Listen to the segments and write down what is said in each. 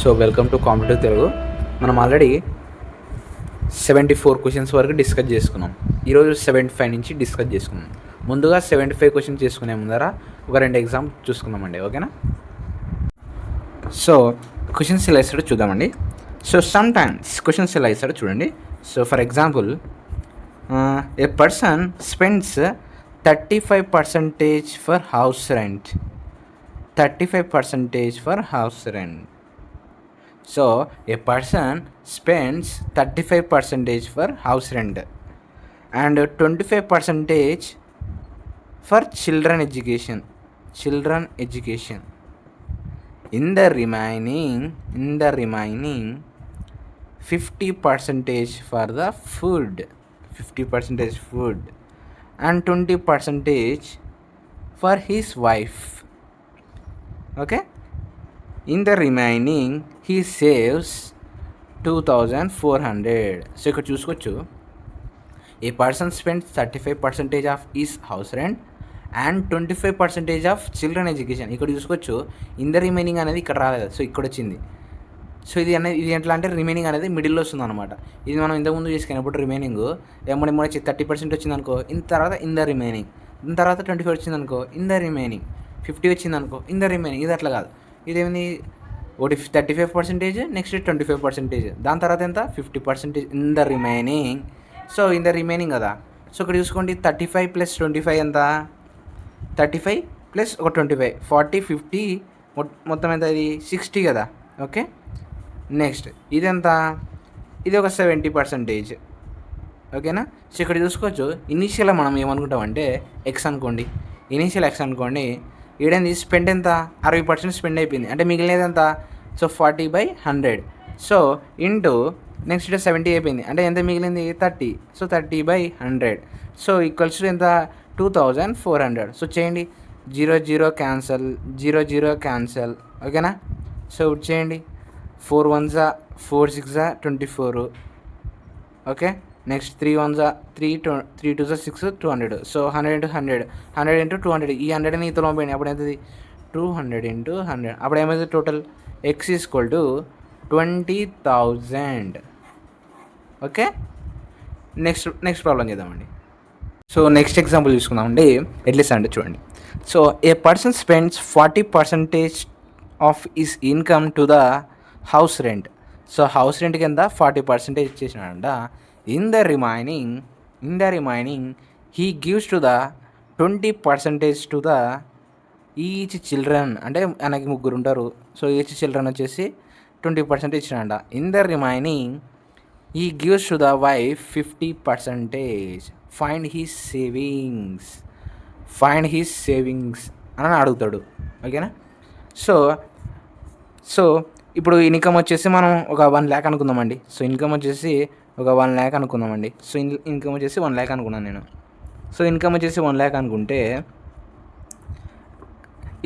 So welcome to competitive Telugu. మనం already 74 questions వరకు discuss చేసుకున్నాం. ఈరోజు 75 నుంచి డిస్కస్ చేసుకున్నాం. ముందుగా 75 క్వశ్చన్స్ చేసుకునే ముందర ఒక 2 ఎగ్జామ్ చూసుకుందామండి, ఓకేనా? సో క్వశ్చన్స్ ఎలా ఇస్తాడో చూద్దామండి. సో సమ్ టైమ్స్ క్వశ్చన్స్ ఎలా ఇస్తాడో చూడండి. So for example, A person spends 35% for house rent. 35% for house rent. So a person spends 35% for house rent and 25% for children education. In the remaining 50% for the food, and 20% for his wife. Okay. In the remaining he saves 2400. So ఇక్కడ చూసుకోవచ్చు, a person spend 35% of his house rent and 25% of children education. ఇక్కడ చూసుకోవచ్చు, in the remaining అనేది ఇక్కడ రాలేదు, so ఇక్కడ వచ్చింది. So ఇది ఎట్లా అంటే రిమైనింగ్ అనేది మిడిల్లో వస్తుంది అనమాట. ఇది మనం ఇంతకుముందు చేసుకున్నప్పుడు రిమైనింగ్ ఏమన్నా 30% వచ్చింది అనుకో, ఇన్ తర్వాత ఇన్ ద రిమైనింగ్, ఇన్ తర్వాత 25 వచ్చింది అనుకో, ఇన్ ద రిమైనింగ్, 50 వచ్చింది అనుకో, ఇన్ ద రిమైనింగ్. ఇది అట్లా కాదు, ఇదేమిది ఒకటి 35%, నెక్స్ట్ 25%, దాని తర్వాత ఎంత 50% in the remaining. So in the remaining కదా. సో ఇక్కడ చూసుకోండి, 35 + 25 ఎంత? 35 + 25 40 50 మొత్తం ఎంత? ఇది 60 కదా. ఓకే, నెక్స్ట్ ఇదెంత? ఇది ఒక 70%. ఓకేనా. సో ఇక్కడ చూసుకోవచ్చు, ఇనీషియల్గా మనం ఏమనుకుంటామంటే ఎక్స్ అనుకోండి, ఇనీషియల్ ఎక్స్ అనుకోండి. ఈడేంది స్పెండ్ ఎంత? 60% స్పెండ్ అయిపోయింది, అంటే మిగిలినది ఎంత? సో 40/100. సో ఇంటూ నెక్స్ట్ 70 అయిపోయింది, అంటే ఎంత మిగిలింది? 30. సో 30/100. సో ఈక్వల్స్ ఎంత? 2400. సో చేయండి, 0 0 క్యాన్సల్, 0 0 క్యాన్సల్. ఓకేనా. సో చేయండి, 4 1s 4 6 24. Okay, next 3 1s 3 3 2s 6 200. So 100 × 100 100 × 200. ఈ 100 ఈతలో పోయినాయి, అప్పుడు ఎంత? 200 × 100. అప్పుడు ఏమైంది? Total X = 20,000. Okay, next problem చేద్దామండి. సో నెక్స్ట్ ఎగ్జాంపుల్ చూసుకుందామండి. ఎట్లీస్ట్ అంటే చూడండి. So a person spends 40% of his income to the house rent. So house రెంట్కి ఎంత? 40% ఇచ్చేసినాడంట. In the remaining he gives to the 20% to the each children. అంటే ఆయనకి 3 ఉంటారు. సో ఈచ్ చిల్డ్రన్ వచ్చేసి 20% ఇచ్చినాడంట. In the remaining he gives to the wife 50%. Find his savings అని అడుగుతాడు. ఓకేనా. సో ఇప్పుడు ఇన్కమ్ వచ్చేసి మనం ఒక 1 lakh అనుకుందామండి. సో ఇన్కమ్ వచ్చేసి ఒక 1 lakh అనుకుందామండి. సో ఇన్కమ్ వచ్చేసి 1 lakh అనుకున్నాను నేను. సో ఇన్కమ్ వచ్చేసి 1 lakh అనుకుంటే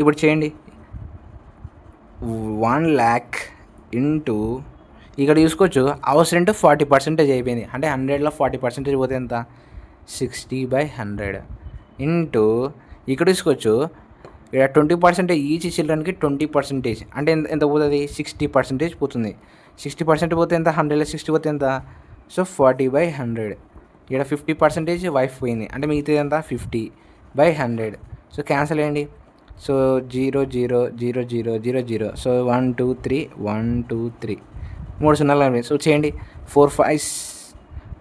ఇప్పుడు చేయండి, 1 lakh ఇంటూ ఇక్కడ చూసుకోవచ్చు, హౌస్ రెంట్ 40% అయిపోయింది, అంటే 100లో 40% పోతే ఎంత? 60/100 ఇంటూ ఇక్కడ చూసుకోవచ్చు, ఇక్కడ 20% ఈచ్ చిల్డ్రన్కి 20%, అంటే ఎంత పోతుంది? 60% పోతుంది. 60% పోతే ఎంత? 100లో 60 పోతే ఎంత? సో 40/100. ఇక్కడ 50% వైఫ్ పోయింది, అంటే మిగతాది ఎంత? 50/100. సో క్యాన్సిల్ చేయండి. సో 0 0 0 0 0 0. సో 1 2 3 1 2 3 3 సున్నాలు అయిపోయింది. సో చేయండి, 4 5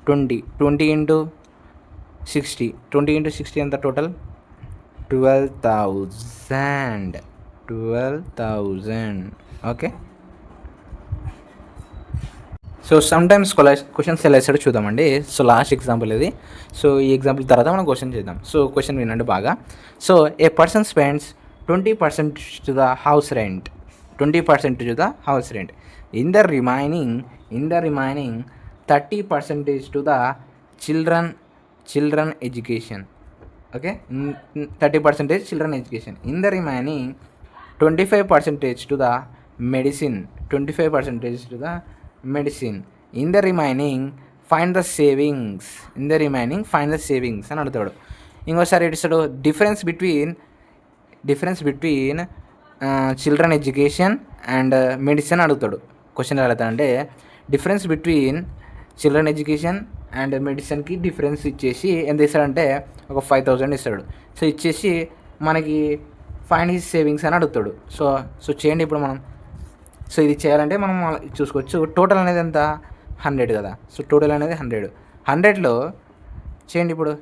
20 20 × 60 20 × 60 ఎంత? Total 12,000. Okay. So some times questions ఎలా వేస్తాడో చూద్దామండి. సో లాస్ట్ ఎగ్జాంపుల్ ఇది. సో ఈ ఎగ్జాంపుల్ తర్వాత మనం క్వశ్చన్ చేద్దాం. సో క్వశ్చన్ వినండి బాగా. So a person spends 20% to the house rent. 20% to the house rent. In the remaining 30% to the children education. Okay, 30% children education. In the remaining 25% to the medicine. 25% to the medicine. In the remaining find the savings. అని అడుగుతాడు. ఇంకోసారి ఇస్తాడు, difference between children education and medicine అడుగుతాడు. Question ఎలా అంటే difference between children education and మెడిసిన్కి difference ఇచ్చేసి ఎంత ఇస్తాడంటే ఒక 5,000 ఇస్తాడు. సో ఇచ్చేసి మనకి ఫైండ్ హిస్ సేవింగ్స్ అని అడుగుతాడు. సో చేయండి ఇప్పుడు మనం. సో ఇది చేయాలంటే మనం చూసుకోవచ్చు. టోటల్ అనేది ఎంత 100 కదా. సో టోటల్ అనేది 100లో చేయండి ఇప్పుడు.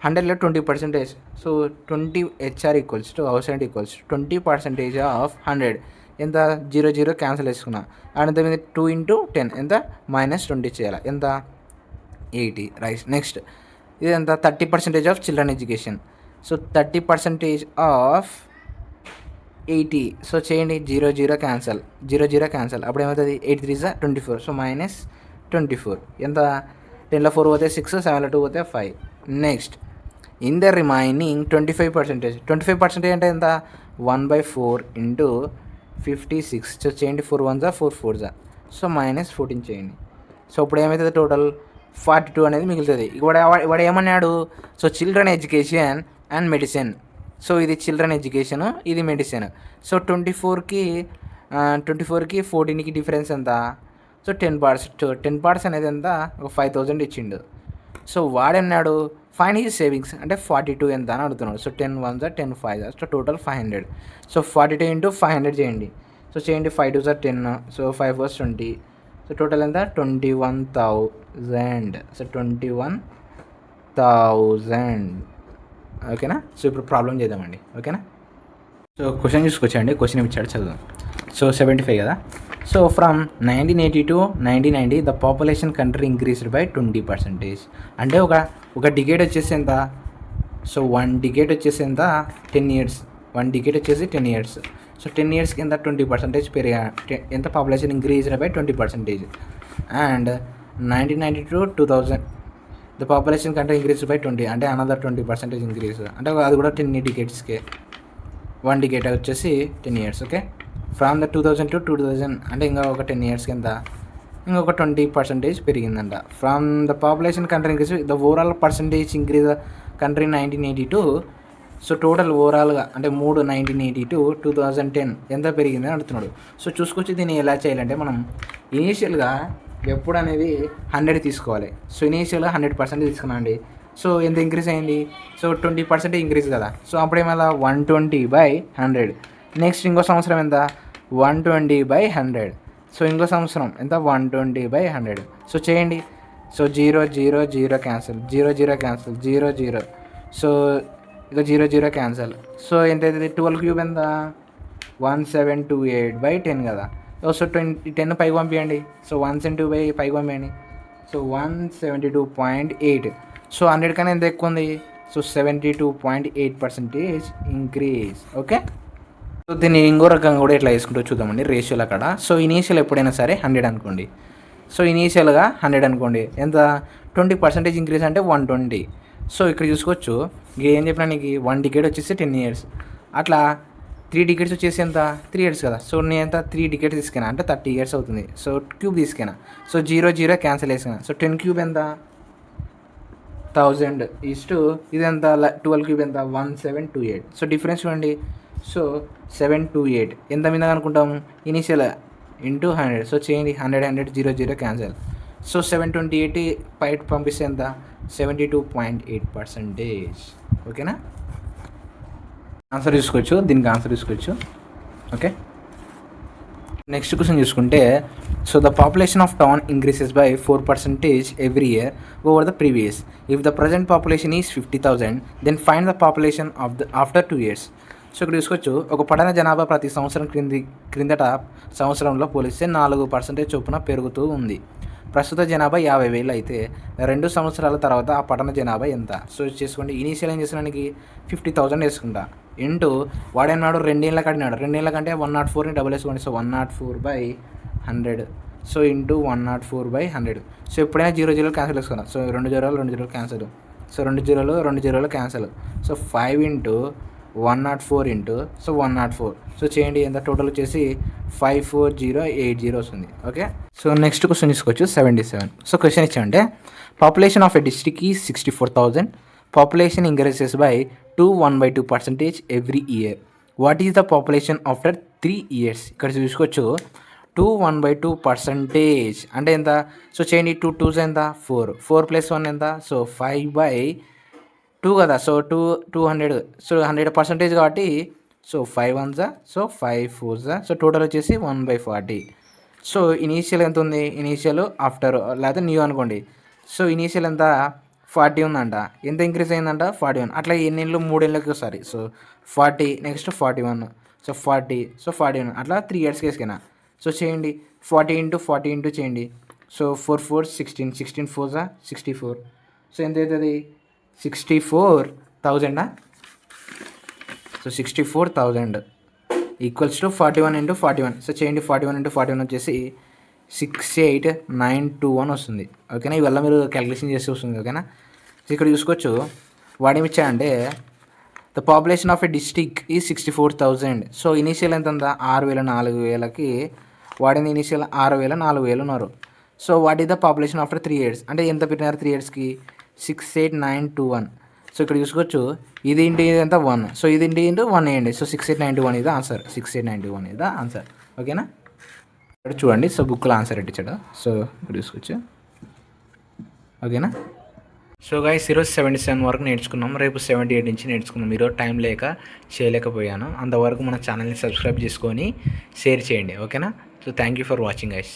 100లో 20%. So 20 HR equals to house rent equals 20% of 100 ఎంత 0 క్యాన్సిల్ చేసుకున్నా. అండ్ మీద 2 × 10 ఎంత -20 చేయాలి. ఎంత 80 రైట్. నెక్స్ట్ ఇది ఎంత 30% of children education. So 30% of 80. So చేయండి 0 క్యాన్సల్. అప్పుడు ఏమవుతుంది 8 3 24. సో -24 ఎంత 10లో 4 పోతే 6, 7లో 2 పోతే 5. నెక్స్ట్ ఇన్ ద రిమైనింగ్ 25% అంటే ఎంత 1/4 × 56. సో చేయండి 4 1 4 4 సో -14 చేయండి. సో ఇప్పుడు ఏమవుతుంది టోటల్ 42 అనేది మిగులుతుంది. వాడు ఏమన్నాడు? So children education and medicine. So ఇది చిల్డ్రన్ ఎడ్యుకేషను, ఇది మెడిసిన్. సో 24కి 14కి డిఫరెన్స్ ఎంత? సో 10 పార్ట్స్ అనేది ఎంత? ఒక 5,000 ఇచ్చిండు. సో వాడన్నాడు ఫైండ్ హిస్ సేవింగ్స్ అంటే 42 ఎంత అని అడుగుతున్నాడు. So 10 1 10 5 so total 500. సో 42 × 500 చేయండి. సో చేయండి 5 2 10. సో 5 4 20. సో టోటల్ ఎంత 21,000. సో 21,000. ఓకేనా. సో ఇప్పుడు ప్రాబ్లం చేద్దామండి. ఓకేనా. So question చూసుకొచ్చండి. క్వశ్చన్ ఇచ్చాడు చదువు. సో 75 కదా. So from 1980 to 1990 the population country increased by 20%. అంటే ఒక డికేట్ వచ్చేసి ఎంత? సో 1 డికేట్ వచ్చేసి ఎంత? 10 years. 1 డికేట్ వచ్చేసి 10 years. సో 10 yearsకి ఎంత 20% పెరిగా ఎంత population increased by 20%. And 1990 to 2000 the population country increase by 20 అంటే అనదర్ 20% ఇంక్రీజ్. అంటే అది కూడా 10 డికేట్స్కే. 1 డికేట్ వచ్చేసి 10 years. Okay. From the 2000 to 2000 అంటే ఇంకా ఒక 10 yearsకి ఎంత? ఇంకొక 20% పెరిగిందంట. From the population country increase the overall percentage increase country 1982. So total ఓవరాల్గా అంటే 1980 to 2010 ఎంత పెరిగిందని అడుగుతున్నాడు. సో చూసుకొచ్చి దీన్ని ఎలా చేయాలంటే మనం ఇనీషియల్గా ఎప్పుడు అనేది 100 తీసుకోవాలి. సో ఇనీషియల్గా 100% తీసుకున్నాండి. సో ఎంత ఇంక్రీజ్ అయింది? సో 20% ఇంక్రీజ్ కదా. సో అప్పుడు ఏమైనా 120/100. నెక్స్ట్ ఇంకో సంవత్సరం ఎంత? 120/100. సో ఇంకో సంవత్సరం ఎంత? 120/100. సో చేయండి. So 0 0 0 cancel. 0 క్యాన్సల్. 0 సో ఇక 0 క్యాన్సల్. సో ఎంత అవుతుంది? 12³ ఎంత? 1728/10 కదా. సో 10 పైకి పంపించండి. సో 172 పైకి పంపించండి. సో 172.8. సో 100 కన్నా ఎంత ఎక్కువ ఉంది? So 72.8% increase. ఓకే. సో దీన్ని ఇంకో రకంగా కూడా ఎట్లా వేసుకుంటూ చూద్దామండి రేషియోల కాడ. సో ఇనీషియల్ ఎప్పుడైనా సరే 100 అనుకోండి. సో ఇనీషియల్గా 100 అనుకోండి. ఎంత 20% ఇంక్రీజ్ అంటే 120. సో ఇక్కడ చూసుకోవచ్చు ఏం చెప్పినా నీకు 1 డికేట్ వచ్చేసి 10 years. అట్లా 3 డికేట్స్ వచ్చేసి ఎంత? 3 years కదా. సో నేను ఎంత 3 డికేట్స్ తీసుకున్నా అంటే 30 years అవుతుంది. సో క్యూబ్ తీసుకున్నా. సో 0 క్యాన్సిల్ వేసుకున్నా. సో 10³ ఎంత? 1000 ఈస్టు ఇది ఎంత? 12³ ఎంత? 1728. సో డిఫరెన్స్ చూడండి. సో 728 ఎంత మీద అనుకుంటాం? Initial into 100. సో చేయండి 100 0 క్యాన్సిల్. సో 728 పైట్ పంపిస్తే ఎంత? 72.8%. ఓకేనా. ఆన్సర్ చూసుకోవచ్చు. దీనికి ఆన్సర్ చూసుకోవచ్చు. ఓకే. నెక్స్ట్ క్వశ్చన్ చూసుకుంటే so the population of town increases by 4% every year over the previous. If the present population is 50,000 then find the population after 2 years. So ఇక్కడ చూసుకోవచ్చు ఒక పట్టణ జనాభా ప్రతి సంవత్సరం క్రిందట సంవత్సరంలో పోలిస్తే 4% చొప్పున పెరుగుతూ ఉంది. ప్రస్తుత జనాభా 50,000 అయితే 2 సంవత్సరాల తర్వాత ఆ పట్టణ జనాభా ఎంత? సో చేసుకోండి. ఇనీషియల్ ఏం చేసినానికి 50,000 వేసుకుంటా. ఇంటూ వాడేనాడు 2 ఏళ్ళకి అడినాడు. 2 ఏళ్ళ కంటే 104ని డబుల్ వేసుకోండి. సో 104/100. So into 104/100. సో ఎప్పుడైనా 0 క్యాన్సిల్ వేసుకున్నా. So 2 0 cancel. So 2 0 cancel. So 5 × 104 into so 104. So చేయండి ఎంత? టోటల్ వచ్చేసి 54080 వస్తుంది. ఓకే. సో నెక్స్ట్ క్వశ్చన్ తీసుకోవచ్చు 77. సో క్వశ్చన్ ఇచ్చామంటే పాపులేషన్ ఆఫ్ ఎ డిస్ట్రిక్ట్ ఈ 64,000. Population increases by 1/2% every year. What is the population after 3 years? ఇక్కడ చూసుకోవచ్చు 2 1/2% అంటే ఎంత? సో చేయండి, 2 2s ఎంత? 4 4 + 1 ఎంత? సో 5/2 కదా. సో 200, సో 100% కాబట్టి so 5 1s, so 5 4s, so total వచ్చేసి 1/40. సో ఇనీషియల్ ఎంత ఉంది? ఇనీషియల్ ఆఫ్టర్ లేకపోతే న్యూ అనుకోండి. సో ఇనీషియల్ ఎంత? 40 ఉందంట. ఎంత ఇంక్రీజ్ అయిందంట? 41. అట్లా ఎన్నేళ్ళు? 3 ఏళ్ళకి ఒకసారి. సో 40, నెక్స్ట్ 41, సో 40, సో 41 అట్లా 3 yearsకి వేసుకున్నా. సో చేయండి, 40 × 40 చేయండి. So 4 4 16, 16 4s 64. సో ఎంత అవుతుంది? 64,000. So 64,000 equals to 41 × 41. సో చేయండి, 41 × 41 వచ్చేసి 68,921 వస్తుంది. ఓకేనా? ఇవల్ల మీరు క్యాలిక్యులేషన్ చేసి వస్తుంది. ఓకేనా? సో ఇక్కడ చూసుకోవచ్చు వాడేమి ఇచ్చాడంటే the population of a district ఈ 64,000. సో ఇనీషియల్ ఎంత ఉందా? 6,000 4,000కి వాడింది. ఇనీషియల్ 6,000 4,000 ఉన్నారు. So what is the population after 3 years? అంటే ఎంత పెట్టినారు 3 yearsకి? 68,921. సో ఇక్కడ చూసుకోవచ్చు ఇది ఇంటి ఎంత? 1. సో ఇది ఇంటి ఇంటూ 1 వేయండి. సో 68,921 ఇది ఆన్సర్. 68,921 ఇది ఆన్సర్. ఓకేనా? ఇక్కడ చూడండి. సో బుక్లో ఆన్సర్ ఇచ్చాడు. సో ఇక్కడ చూసుకోవచ్చు. ఓకేనా? సో గైస్ ఈరోజు 77 వరకు నేర్చుకున్నాం. రేపు 78 నుంచి నేర్చుకున్నాం. ఈరోజు టైం లేక చేయలేకపోయాను. అంతవరకు మన ఛానల్ని సబ్స్క్రైబ్ చేసుకొని షేర్ చేయండి. ఓకేనా? So thank you for watching guys.